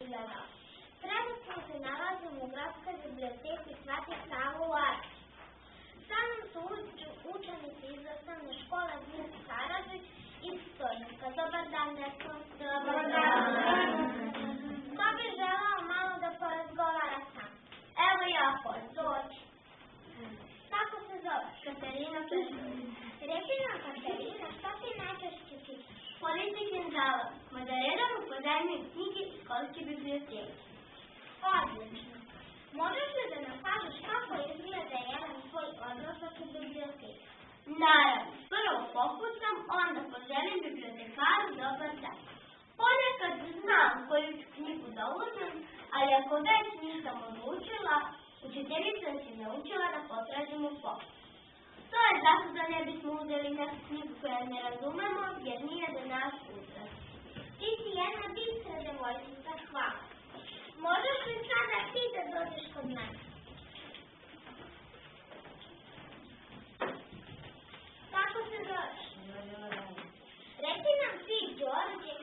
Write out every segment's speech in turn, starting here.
izgledao. Trenutno se nalazim u Gradskoj biblioteci Sveti Savo u Arcu. Sa mnom su učenici iz osnovne škole Zmir Karadžić iz Stojnika. Dobar dan, deco. Dobar dan. Ko bi želao malo da porazgovara sam? Evo ja hoću. Doći. Kako se zove? Katarina Petrović. Reci nam, Katarina, šta ti najčešće čitaš? Politikin zalog. Modereram u pozajmiju knjige iz školske biblioteke. Odlično. Možeš li da nam kažeš kako izgleda jedan svoj odlazak u biblioteku? Naravno. Prvo pokucam, onda poželim bibliotekaru dobar dan. Ponekad znam koju ću knjigu da uzmem, ali ako već nisam odlučila, učiteljica si naučila da potražim u pokucu. To je zato da ne bismo uzeli neku knjigu koja ne razumemo, jer nije za nas uzrast. Ti si jedna bistra devojčica, hvala. Možeš li sada ti da dođeš kod mene? Kako se zoveš? Reci nam ti, Đorđe,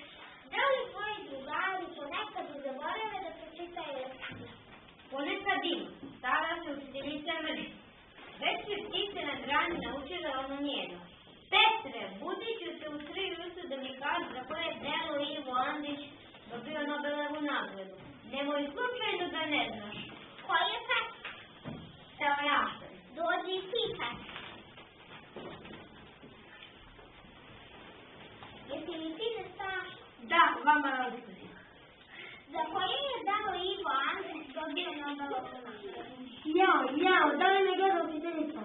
da li tvoji drugari ponekad zaborave da pročitaju lekciju? Ponekad ima. Stara se učiteljica mrzi. Već je ptice na grani naučila ono njeno. Petre, budit ću se u 3 ujutru da mi kažu za koje delo Ivo Andrić dobio Nobelovu nagradu. Nemoj slučajno da ne znaš. Koji je Petar? Evo ja sam. Dođi i ti, Petar. Jesi li ti da staš? Da, vama roditelji. Za koje je delo Ivo Andrić dobio Nobelovu nagradu? Jao, da li me gleda učiteljica?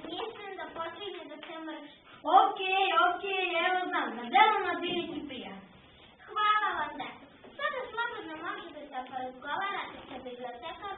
Mislim da počinje da se mrši. Okej, evo znam, za delo na Dilići prija. Hvala vam, deco. Sada slobodno možete da porazgovarate sa bibliotekarom